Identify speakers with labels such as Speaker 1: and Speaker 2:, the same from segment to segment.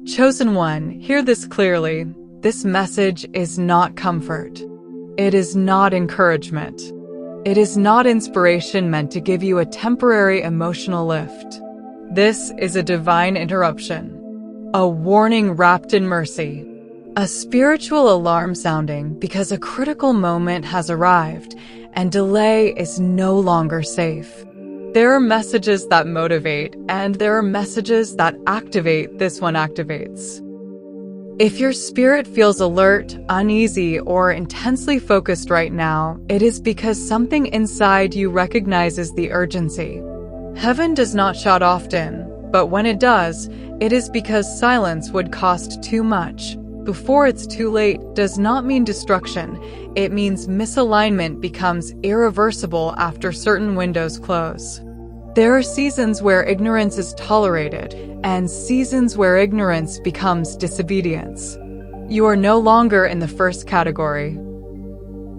Speaker 1: Chosen one, hear this clearly. This message is not comfort. It is not encouragement. It is not inspiration meant to give you a temporary emotional lift. This is a divine interruption, a warning wrapped in mercy, a spiritual alarm sounding because a critical moment has arrived and delay is no longer safe. There are messages that motivate, and there are messages that activate. This one activates. If your spirit feels alert, uneasy, or intensely focused right now, it is because something inside you recognizes the urgency. Heaven does not shout often, but when it does, it is because silence would cost too much. Before it's too late does not mean destruction. It means misalignment becomes irreversible after certain windows close. There are seasons where ignorance is tolerated, and seasons where ignorance becomes disobedience. You are no longer in the first category.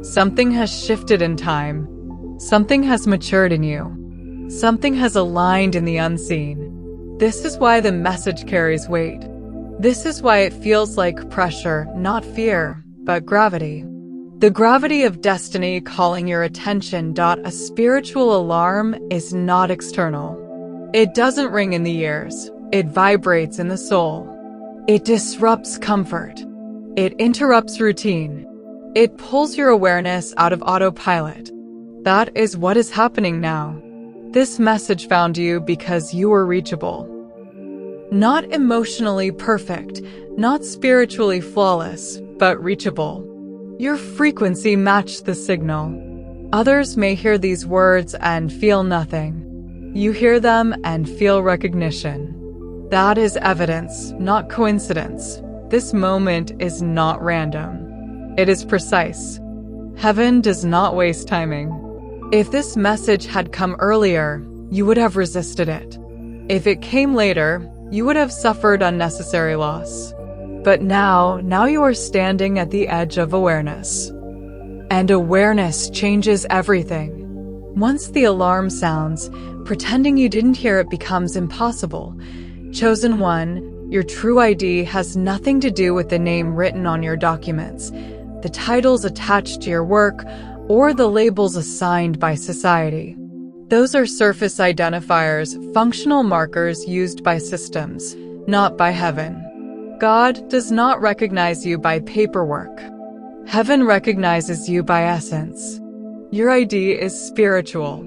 Speaker 1: Something has shifted in time. Something has matured in you. Something has aligned in the unseen. This is why the message carries weight. This is why it feels like pressure, not fear, but gravity. The gravity of destiny calling your attention. A spiritual alarm is not external. It doesn't ring in the ears. It vibrates in the soul. It disrupts comfort. It interrupts routine. It pulls your awareness out of autopilot. That is what is happening now. This message found you because you were reachable. Not emotionally perfect, not spiritually flawless, but reachable. Your frequency matched the signal. Others may hear these words and feel nothing. You hear them and feel recognition. That is evidence, not coincidence. This moment is not random. It is precise. Heaven does not waste timing. If this message had come earlier, you would have resisted it. If it came later, you would have suffered unnecessary loss. But now you are standing at the edge of awareness. And awareness changes everything. Once the alarm sounds, pretending you didn't hear it becomes impossible. Chosen one, your true ID has nothing to do with the name written on your documents, the titles attached to your work, or the labels assigned by society. Those are surface identifiers, functional markers used by systems, not by heaven. God does not recognize you by paperwork. Heaven recognizes you by essence. Your ID is spiritual.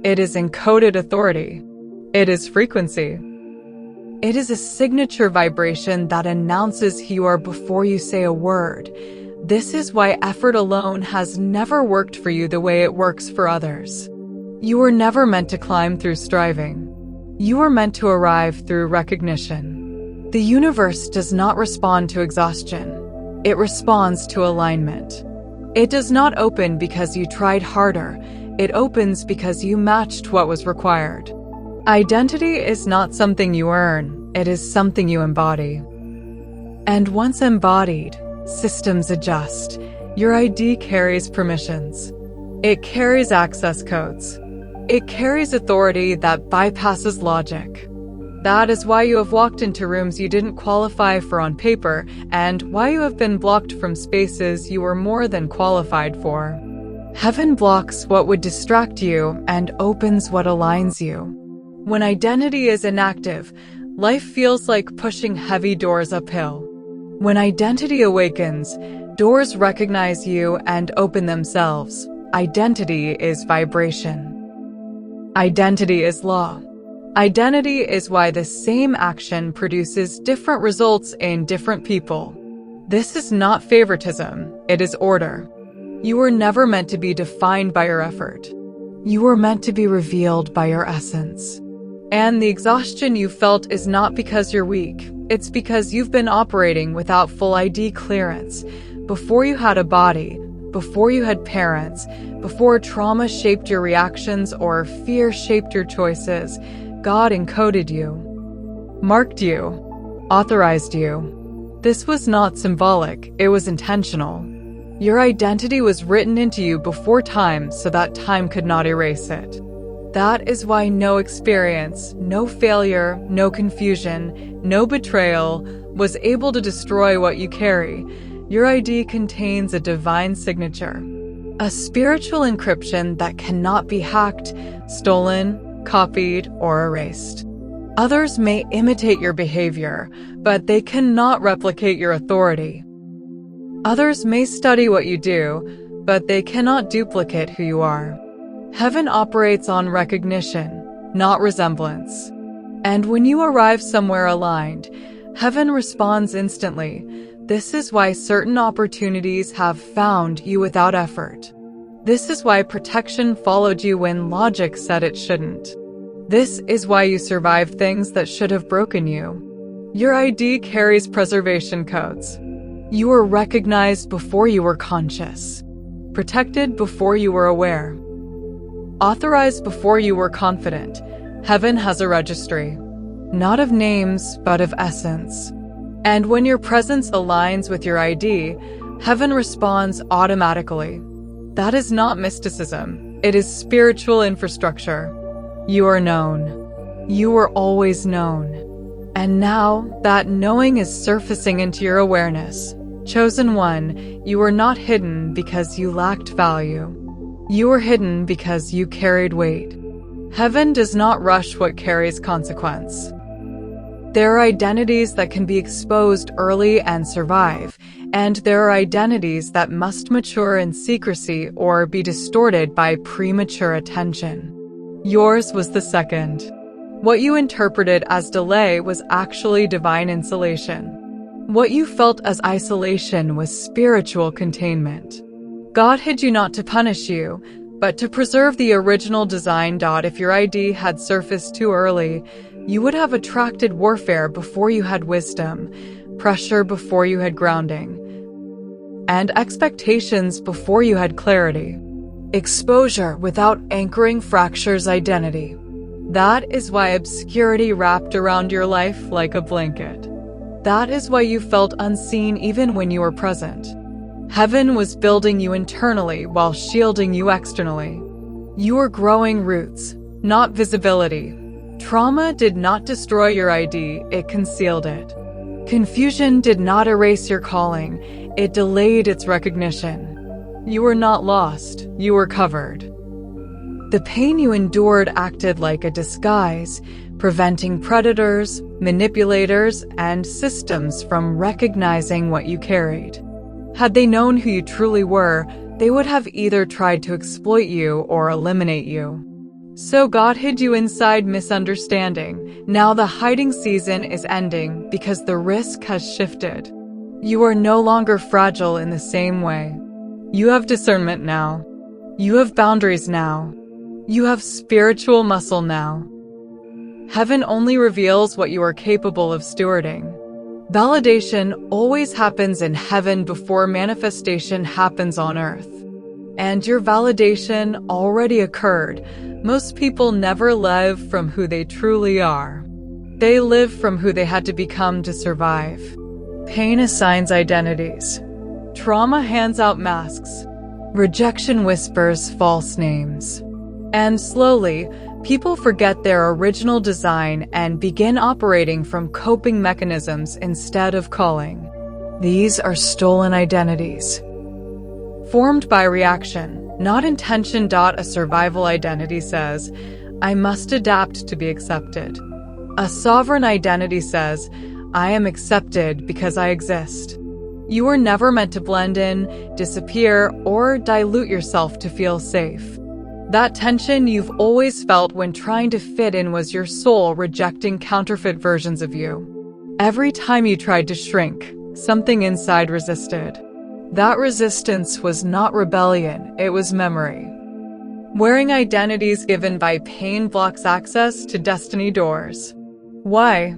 Speaker 1: It is encoded authority. It is frequency. It is a signature vibration that announces who you are before you say a word. This is why effort alone has never worked for you the way it works for others. You were never meant to climb through striving. You were meant to arrive through recognition. The universe does not respond to exhaustion. It responds to alignment. It does not open because you tried harder. It opens because you matched what was required. Identity is not something you earn. It is something you embody. And once embodied, systems adjust. Your ID carries permissions. It carries access codes. It carries authority that bypasses logic. That is why you have walked into rooms you didn't qualify for on paper, and why you have been blocked from spaces you were more than qualified for. Heaven blocks what would distract you and opens what aligns you. When identity is inactive, life feels like pushing heavy doors uphill. When identity awakens, doors recognize you and open themselves. Identity is vibration. Identity is law. Identity is why the same action produces different results in different people. This is not favoritism, it is order. You were never meant to be defined by your effort. You were meant to be revealed by your essence. And the exhaustion you felt is not because you're weak. It's because you've been operating without full ID clearance. Before you had a body, before you had parents, before trauma shaped your reactions or fear shaped your choices, God encoded you, marked you, authorized you. This was not symbolic, it was intentional. Your identity was written into you before time so that time could not erase it. That is why no experience, no failure, no confusion, no betrayal was able to destroy what you carry. Your ID contains a divine signature, a spiritual encryption that cannot be hacked, stolen, copied, or erased. Others may imitate your behavior, but they cannot replicate your authority. Others may study what you do, but they cannot duplicate who you are. Heaven operates on recognition, not resemblance. And when you arrive somewhere aligned, heaven responds instantly. This is why certain opportunities have found you without effort. This is why protection followed you when logic said it shouldn't. This is why you survived things that should have broken you. Your ID carries preservation codes. You were recognized before you were conscious, protected before you were aware, authorized before you were confident. Heaven has a registry, not of names, but of essence. And when your presence aligns with your ID, heaven responds automatically. That is not mysticism. It is spiritual infrastructure. You are known. You were always known. And now that knowing is surfacing into your awareness. Chosen one, you were not hidden because you lacked value. You were hidden because you carried weight. Heaven does not rush what carries consequence. There are identities that can be exposed early and survive, and there are identities that must mature in secrecy or be distorted by premature attention. Yours was the second. What you interpreted as delay was actually divine insulation. What you felt as isolation was spiritual containment. God hid you not to punish you, but to preserve the original design. If your ID had surfaced too early, you would have attracted warfare before you had wisdom, pressure before you had grounding, and expectations before you had clarity. Exposure without anchoring fractures identity. That is why obscurity wrapped around your life like a blanket. That is why you felt unseen even when you were present. Heaven was building you internally while shielding you externally. You were growing roots, not visibility. Trauma did not destroy your ID, it concealed it. Confusion did not erase your calling, it delayed its recognition. You were not lost, you were covered. The pain you endured acted like a disguise, preventing predators, manipulators, and systems from recognizing what you carried. Had they known who you truly were, they would have either tried to exploit you or eliminate you. So God hid you inside misunderstanding. Now the hiding season is ending because the risk has shifted. You are no longer fragile in the same way. You have discernment now. You have boundaries now. You have spiritual muscle now. Heaven only reveals what you are capable of stewarding. Validation always happens in heaven before manifestation happens on earth. And your validation already occurred. Most people never live from who they truly are. They live from who they had to become to survive. Pain assigns identities. Trauma hands out masks. Rejection whispers false names. And slowly, people forget their original design and begin operating from coping mechanisms instead of calling. These are stolen identities. Formed by reaction, not intention. A survival identity says, I must adapt to be accepted. A sovereign identity says, I am accepted because I exist. You were never meant to blend in, disappear, or dilute yourself to feel safe. That tension you've always felt when trying to fit in was your soul rejecting counterfeit versions of you. Every time you tried to shrink, something inside resisted. That resistance was not rebellion, it was memory. Wearing identities given by pain blocks access to destiny doors. Why?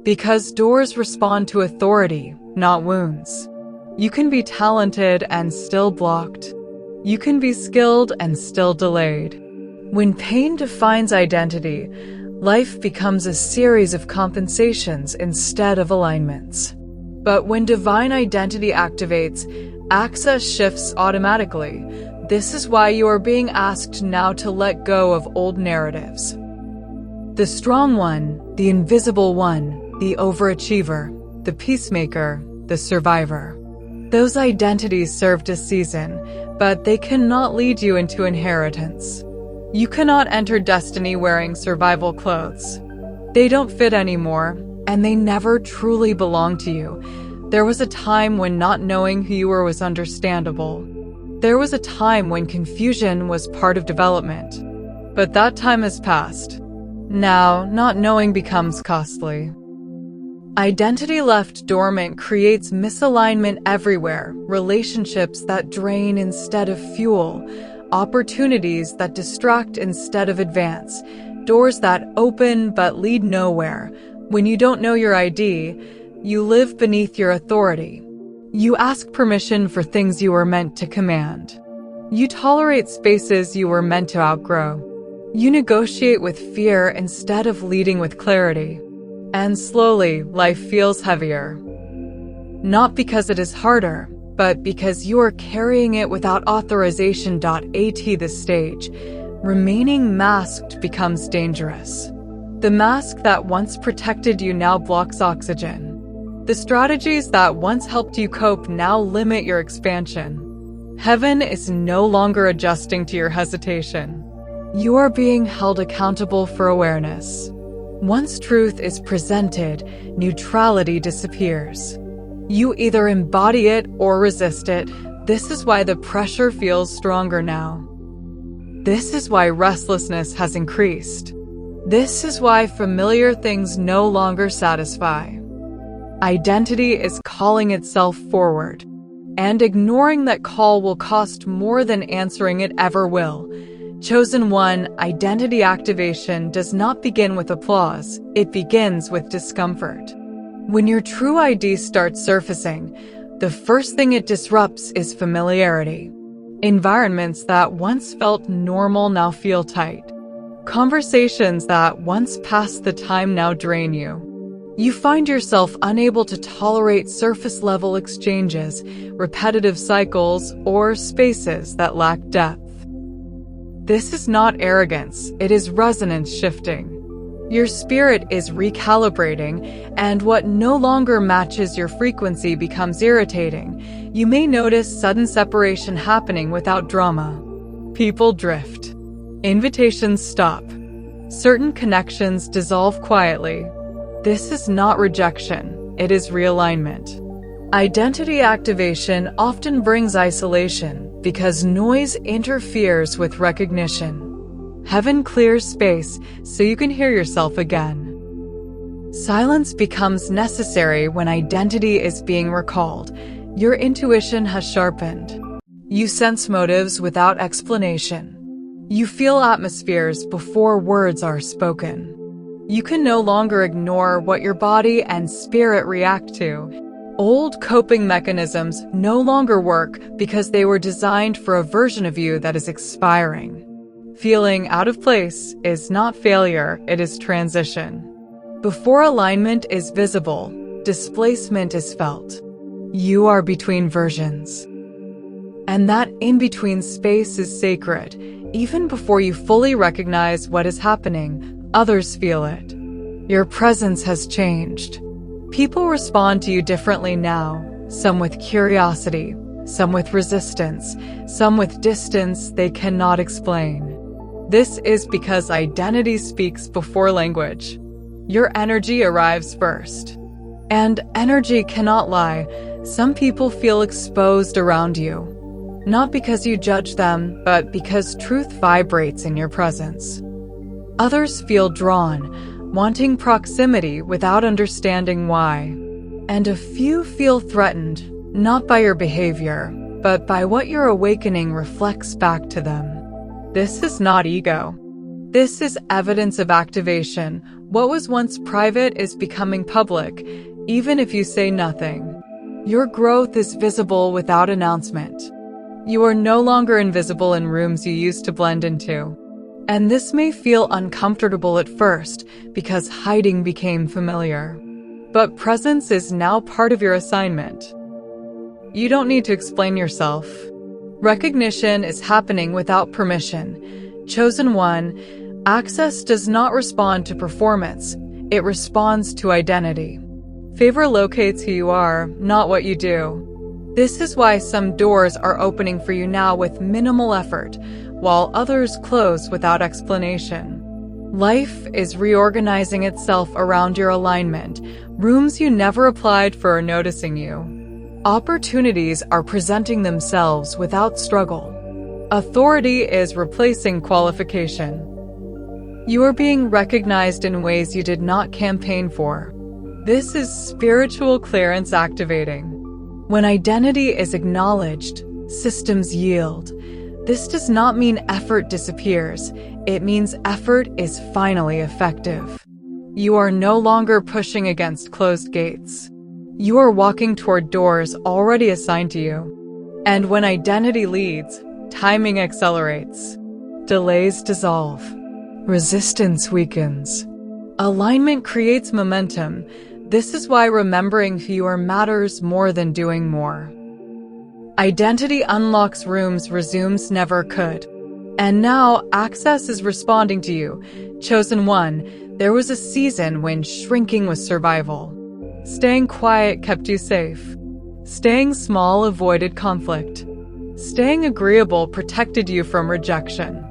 Speaker 1: Because doors respond to authority, not wounds. You can be talented and still blocked. You can be skilled and still delayed. When pain defines identity, life becomes a series of compensations instead of alignments. But when divine identity activates, access shifts automatically. This is why you are being asked now to let go of old narratives. The strong one, the invisible one, the overachiever, the peacemaker, the survivor. Those identities served a season, but they cannot lead you into inheritance. You cannot enter destiny wearing survival clothes. They don't fit anymore, and they never truly belong to you. There was a time when not knowing who you were was understandable. There was a time when confusion was part of development. But that time has passed. Now, not knowing becomes costly. Identity left dormant creates misalignment everywhere, relationships that drain instead of fuel, opportunities that distract instead of advance, doors that open but lead nowhere. When you don't know your ID, you live beneath your authority. You ask permission for things you were meant to command. You tolerate spaces you were meant to outgrow. You negotiate with fear instead of leading with clarity. And slowly, life feels heavier. Not because it is harder, but because you are carrying it without authorization. At this stage, remaining masked becomes dangerous. The mask that once protected you now blocks oxygen. The strategies that once helped you cope now limit your expansion. Heaven is no longer adjusting to your hesitation. You are being held accountable for awareness. Once truth is presented, neutrality disappears. You either embody it or resist it. This is why the pressure feels stronger now. This is why restlessness has increased. This is why familiar things no longer satisfy. Identity is calling itself forward, and ignoring that call will cost more than answering it ever will. Chosen one, identity activation does not begin with applause, it begins with discomfort. When your true ID starts surfacing, the first thing it disrupts is familiarity. Environments that once felt normal now feel tight. Conversations that once passed the time now drain you. You find yourself unable to tolerate surface-level exchanges, repetitive cycles, or spaces that lack depth. This is not arrogance, it is resonance shifting. Your spirit is recalibrating, and what no longer matches your frequency becomes irritating. You may notice sudden separation happening without drama. People drift. Invitations stop. Certain connections dissolve quietly. This is not rejection, it is realignment. Identity activation often brings isolation because noise interferes with recognition. Heaven clears space so you can hear yourself again. Silence becomes necessary when identity is being recalled. Your intuition has sharpened. You sense motives without explanation. You feel atmospheres before words are spoken. You can no longer ignore what your body and spirit react to. Old coping mechanisms no longer work because they were designed for a version of you that is expiring. Feeling out of place is not failure, it is transition. Before alignment is visible, displacement is felt. You are between versions. And that in-between space is sacred. Even before you fully recognize what is happening, others feel it. Your presence has changed. People respond to you differently now, some with curiosity, some with resistance, some with distance they cannot explain. This is because identity speaks before language. Your energy arrives first. And energy cannot lie. Some people feel exposed around you. Not because you judge them, but because truth vibrates in your presence. Others feel drawn, wanting proximity without understanding why. And a few feel threatened, not by your behavior, but by what your awakening reflects back to them. This is not ego. This is evidence of activation. What was once private is becoming public, even if you say nothing. Your growth is visible without announcement. You are no longer invisible in rooms you used to blend into. And this may feel uncomfortable at first because hiding became familiar. But presence is now part of your assignment. You don't need to explain yourself. Recognition is happening without permission. Chosen one, access does not respond to performance. It responds to identity. Favor locates who you are, not what you do. This is why some doors are opening for you now with minimal effort, while others close without explanation. Life is reorganizing itself around your alignment. Rooms you never applied for are noticing you. Opportunities are presenting themselves without struggle. Authority is replacing qualification. You are being recognized in ways you did not campaign for. This is spiritual clearance activating. When identity is acknowledged, systems yield. This does not mean effort disappears. It means effort is finally effective. You are no longer pushing against closed gates. You are walking toward doors already assigned to you. And when identity leads, timing accelerates. Delays dissolve. Resistance weakens. Alignment creates momentum. This is why remembering who you are matters more than doing more. Identity unlocks rooms resumes never could. And now access is responding to you. Chosen one, there was a season when shrinking was survival. Staying quiet kept you safe. Staying small avoided conflict. Staying agreeable protected you from rejection.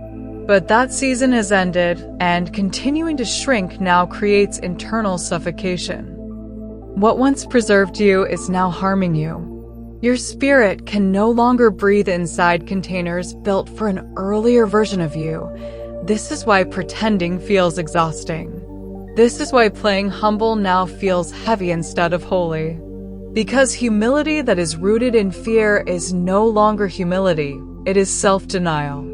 Speaker 1: But that season has ended, and continuing to shrink now creates internal suffocation. What once preserved you is now harming you. Your spirit can no longer breathe inside containers built for an earlier version of you. This is why pretending feels exhausting. This is why playing humble now feels heavy instead of holy. Because humility that is rooted in fear is no longer humility, it is self-denial.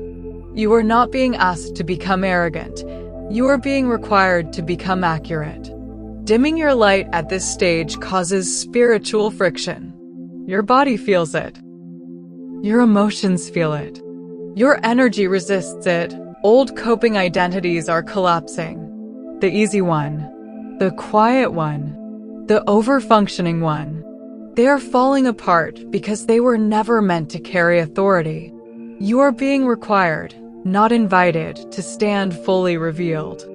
Speaker 1: You are not being asked to become arrogant. You are being required to become accurate. Dimming your light at this stage causes spiritual friction. Your body feels it. Your emotions feel it. Your energy resists it. Old coping identities are collapsing. The easy one, the quiet one, the over-functioning one. They are falling apart because they were never meant to carry authority. You are being required, not invited, to stand fully revealed.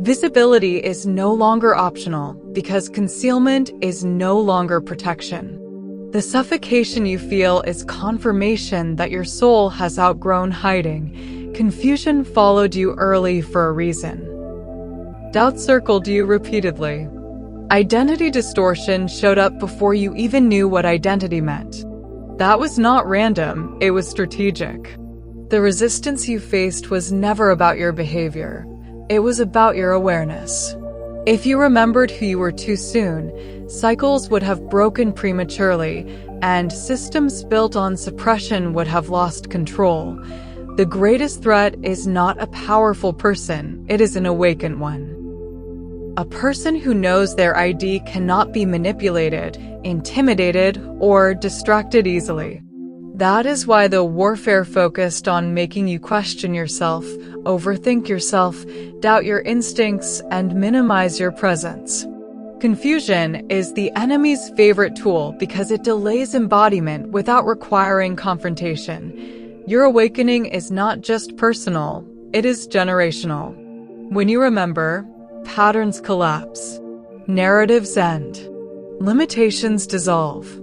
Speaker 1: Visibility is no longer optional because concealment is no longer protection. The suffocation you feel is confirmation that your soul has outgrown hiding. Confusion followed you early for a reason. Doubt circled you repeatedly. Identity distortion showed up before you even knew what identity meant. That was not random, it was strategic. The resistance you faced was never about your behavior. It was about your awareness. If you remembered who you were too soon, cycles would have broken prematurely, and systems built on suppression would have lost control. The greatest threat is not a powerful person, it is an awakened one. A person who knows their ID cannot be manipulated, intimidated, or distracted easily. That is why the warfare focused on making you question yourself, overthink yourself, doubt your instincts, and minimize your presence. Confusion is the enemy's favorite tool because it delays embodiment without requiring confrontation. Your awakening is not just personal, it is generational. When you remember, patterns collapse, narratives end, limitations dissolve.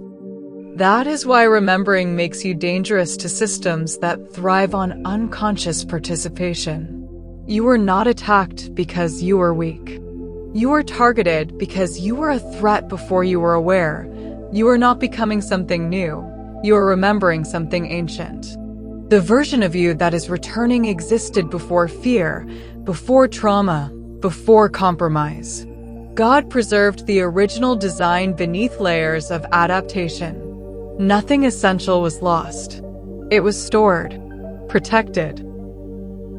Speaker 1: That is why remembering makes you dangerous to systems that thrive on unconscious participation. You were not attacked because you were weak. You were targeted because you were a threat before you were aware. You are not becoming something new. You are remembering something ancient. The version of you that is returning existed before fear, before trauma, before compromise. God preserved the original design beneath layers of adaptation. Nothing essential was lost. It was stored, protected,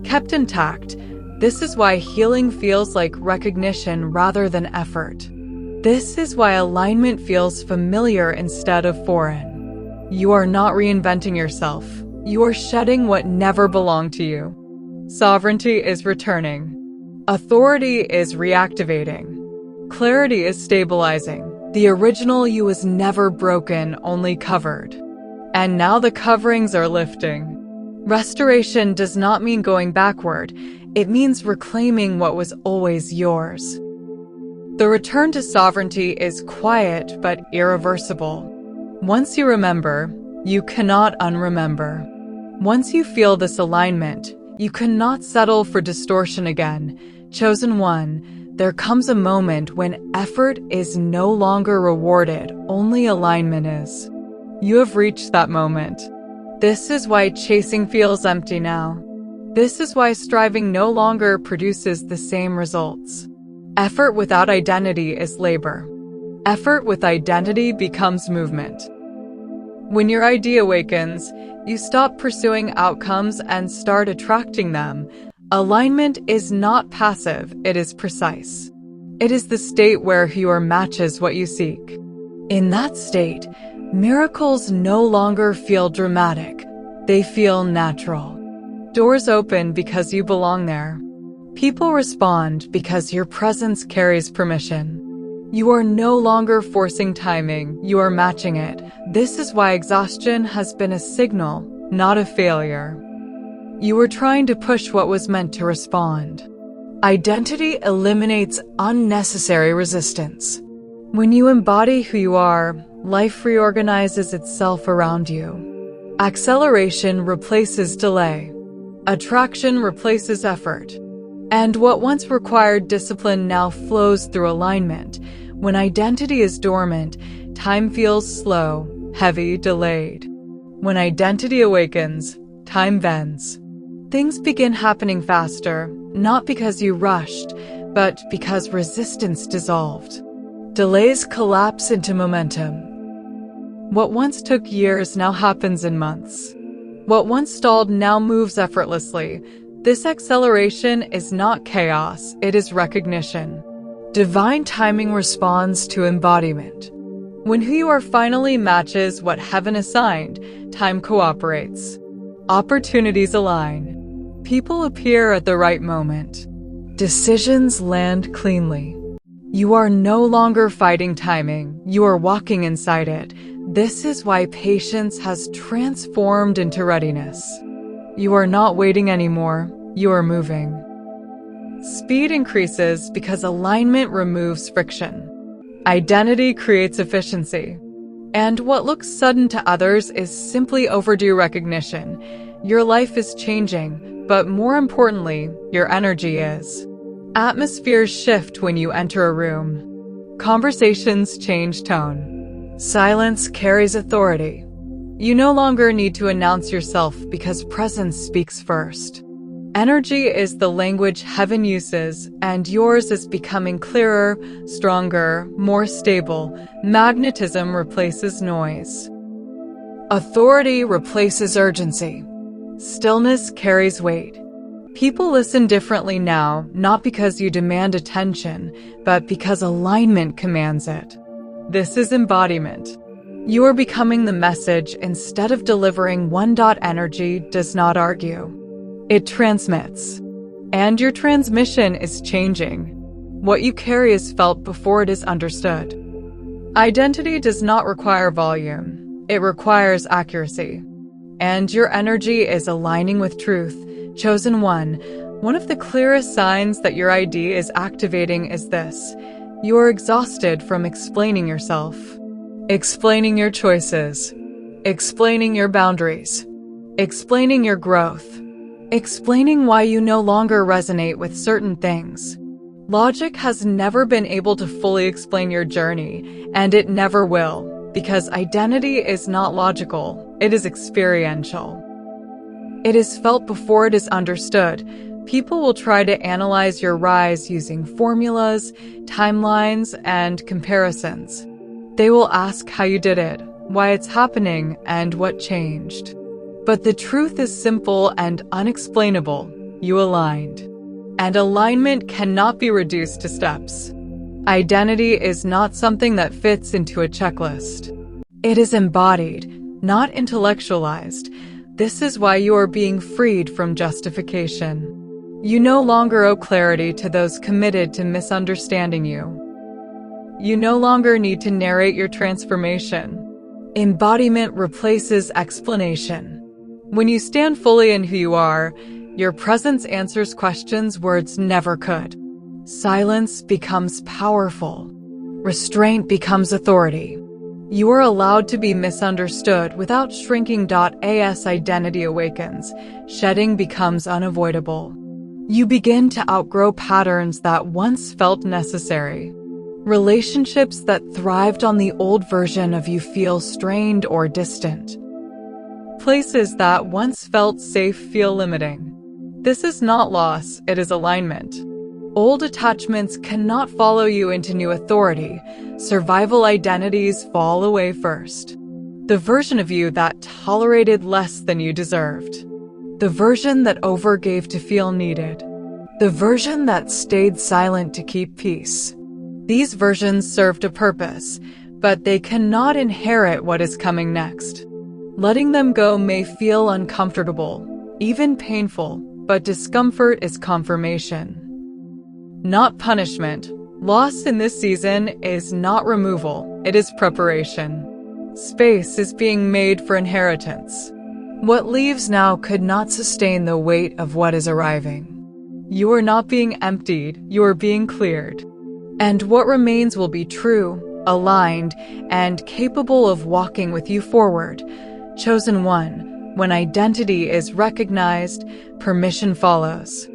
Speaker 1: kept intact. This is why healing feels like recognition rather than effort. This is why alignment feels familiar instead of foreign. You are not reinventing yourself. You are shedding what never belonged to you. Sovereignty is returning. Authority is reactivating. Clarity is stabilizing. The original you was never broken, only covered. And now the coverings are lifting. Restoration does not mean going backward. It means reclaiming what was always yours. The return to sovereignty is quiet but irreversible. Once you remember, you cannot unremember. Once you feel this alignment, you cannot settle for distortion again. Chosen one, there comes a moment when effort is no longer rewarded, only alignment is. You have reached that moment. This is why chasing feels empty now. This is why striving no longer produces the same results. Effort without identity is labor. Effort with identity becomes movement. When your idea awakens, you stop pursuing outcomes and start attracting them. Alignment is not passive, it is precise. It is the state where your matches what you seek. In that state, miracles no longer feel dramatic. They feel natural. Doors open because you belong there. People respond because your presence carries permission. You are no longer forcing timing, you are matching it. This is why exhaustion has been a signal, not a failure. You were trying to push what was meant to respond. Identity eliminates unnecessary resistance. When you embody who you are, life reorganizes itself around you. Acceleration replaces delay. Attraction replaces effort. And what once required discipline now flows through alignment. When identity is dormant, time feels slow, heavy, delayed. When identity awakens, time bends. Things begin happening faster, not because you rushed, but because resistance dissolved. Delays collapse into momentum. What once took years now happens in months. What once stalled now moves effortlessly. This acceleration is not chaos, it is recognition. Divine timing responds to embodiment. When who you are finally matches what heaven assigned, time cooperates. Opportunities align. People appear at the right moment. Decisions land cleanly. You are no longer fighting timing, you are walking inside it. This is why patience has transformed into readiness. You are not waiting anymore, you are moving. Speed increases because alignment removes friction. Identity creates efficiency. And what looks sudden to others is simply overdue recognition. Your life is changing, but more importantly, your energy is. Atmospheres shift when you enter a room. Conversations change tone. Silence carries authority. You no longer need to announce yourself because presence speaks first. Energy is the language heaven uses, and yours is becoming clearer, stronger, more stable. Magnetism replaces noise. Authority replaces urgency. Stillness carries weight. People listen differently now, not because you demand attention, but because alignment commands it. This is embodiment. You are becoming the message instead of delivering. Energy does not argue. It transmits. And your transmission is changing. What you carry is felt before it is understood. Identity does not require volume. It requires accuracy. And your energy is aligning with truth. Chosen one of the clearest signs that your ID is activating is this. You are exhausted from explaining yourself. Explaining your choices. Explaining your boundaries. Explaining your growth. Explaining why you no longer resonate with certain things. Logic has never been able to fully explain your journey, and it never will, because identity is not logical, it is experiential. It is felt before it is understood. People will try to analyze your rise using formulas, timelines, and comparisons. They will ask how you did it, why it's happening, and what changed. But the truth is simple and unexplainable. You aligned. And alignment cannot be reduced to steps. Identity is not something that fits into a checklist. It is embodied, not intellectualized. This is why you are being freed from justification. You no longer owe clarity to those committed to misunderstanding you. You no longer need to narrate your transformation. Embodiment replaces explanation. When you stand fully in who you are, your presence answers questions words never could. Silence becomes powerful. Restraint becomes authority. You are allowed to be misunderstood without shrinking. As identity awakens, shedding becomes unavoidable. You begin to outgrow patterns that once felt necessary. Relationships that thrived on the old version of you feel strained or distant. Places that once felt safe feel limiting. This is not loss, it is alignment. Old attachments cannot follow you into new authority. Survival identities fall away first. The version of you that tolerated less than you deserved. The version that overgave to feel needed. The version that stayed silent to keep peace. These versions served a purpose, but they cannot inherit what is coming next. Letting them go may feel uncomfortable, even painful, but discomfort is confirmation. Not punishment. Loss in this season is not removal, it is preparation. Space is being made for inheritance. What leaves now could not sustain the weight of what is arriving. You are not being emptied, you are being cleared. And what remains will be true, aligned, and capable of walking with you forward. Chosen one, when identity is recognized, permission follows.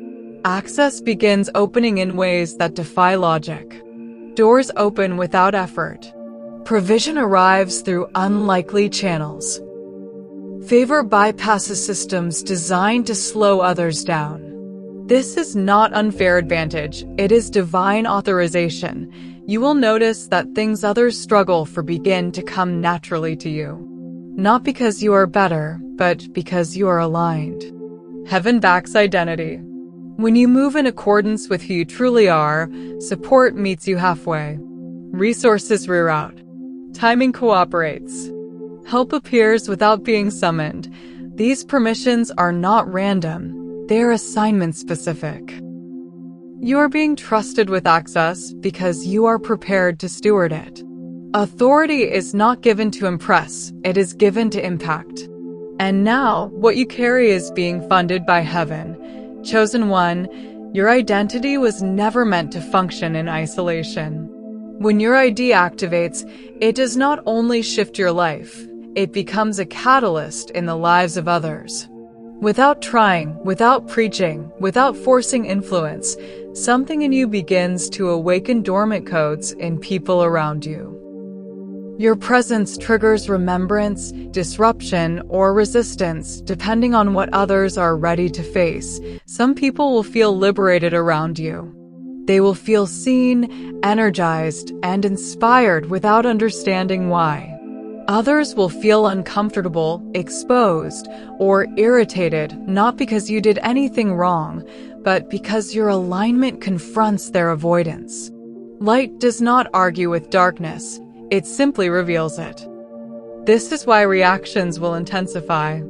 Speaker 1: Access begins opening in ways that defy logic. Doors open without effort. Provision arrives through unlikely channels. Favor bypasses systems designed to slow others down. This is not unfair advantage, it is divine authorization. You will notice that things others struggle for begin to come naturally to you. Not because you are better, but because you are aligned. Heaven backs identity. When you move in accordance with who you truly are, support meets you halfway. Resources reroute. Timing cooperates. Help appears without being summoned. These permissions are not random. They are assignment specific. You are being trusted with access because you are prepared to steward it. Authority is not given to impress, it is given to impact. And now, what you carry is being funded by heaven. Chosen one, your identity was never meant to function in isolation. When your ID activates, it does not only shift your life, it becomes a catalyst in the lives of others. Without trying, without preaching, without forcing influence, something in you begins to awaken dormant codes in people around you. Your presence triggers remembrance, disruption, or resistance, depending on what others are ready to face. Some people will feel liberated around you. They will feel seen, energized, and inspired without understanding why. Others will feel uncomfortable, exposed, or irritated, not because you did anything wrong, but because your alignment confronts their avoidance. Light does not argue with darkness, it simply reveals it. This is why reactions will intensify.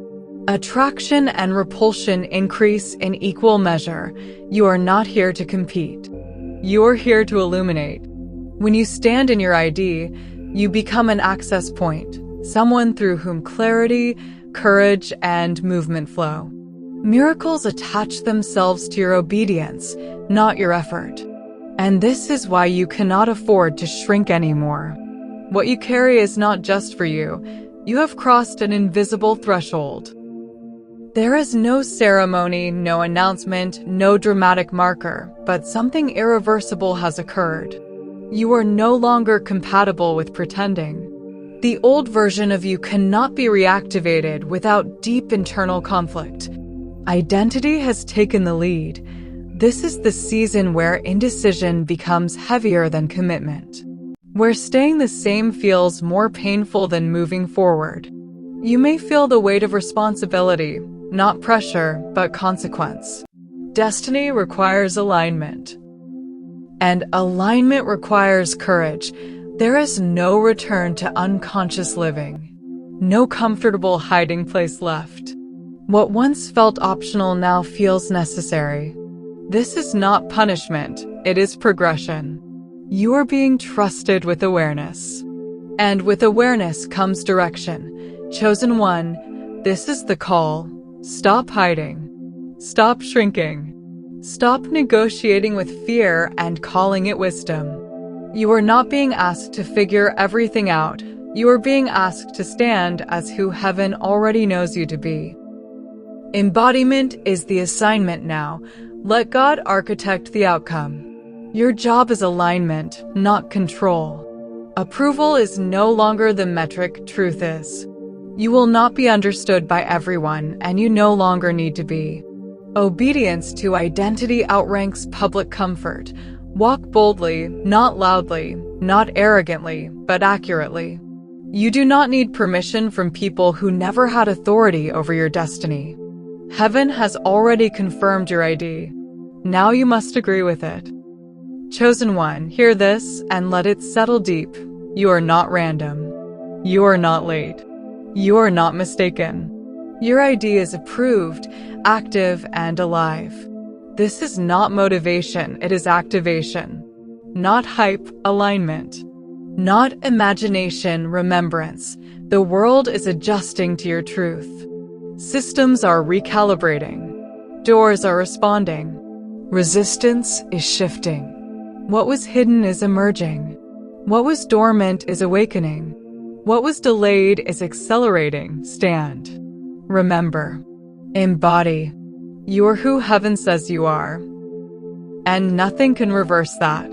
Speaker 1: Attraction and repulsion increase in equal measure. You are not here to compete. You are here to illuminate. When you stand in your ID, you become an access point, someone through whom clarity, courage, and movement flow. Miracles attach themselves to your obedience, not your effort. And this is why you cannot afford to shrink anymore. What you carry is not just for you. You have crossed an invisible threshold. There is no ceremony, no announcement, no dramatic marker, but something irreversible has occurred. You are no longer compatible with pretending. The old version of you cannot be reactivated without deep internal conflict. Identity has taken the lead. This is the season where indecision becomes heavier than commitment, where staying the same feels more painful than moving forward. You may feel the weight of responsibility, not pressure, but consequence. Destiny requires alignment. And alignment requires courage. There is no return to unconscious living. No comfortable hiding place left. What once felt optional now feels necessary. This is not punishment, it is progression. You are being trusted with awareness. And with awareness comes direction. Chosen one, this is the call. Stop hiding. Stop shrinking. Stop negotiating with fear and calling it wisdom. You are not being asked to figure everything out. You are being asked to stand as who heaven already knows you to be. Embodiment is the assignment now. Let God architect the outcome. Your job is alignment, not control. Approval is no longer the metric, truth is. You will not be understood by everyone, and you no longer need to be. Obedience to identity outranks public comfort. Walk boldly, not loudly, not arrogantly, but accurately. You do not need permission from people who never had authority over your destiny. Heaven has already confirmed your ID. Now you must agree with it. Chosen one, hear this and let it settle deep. You are not random. You are not late. You are not mistaken. Your ID is approved, active, and alive. This is not motivation, it is activation. Not hype, alignment. Not imagination, remembrance. The world is adjusting to your truth. Systems are recalibrating. Doors are responding. Resistance is shifting. What was hidden is emerging. What was dormant is awakening. What was delayed is accelerating. Stand. Remember. Embody. You are who heaven says you are. And nothing can reverse that.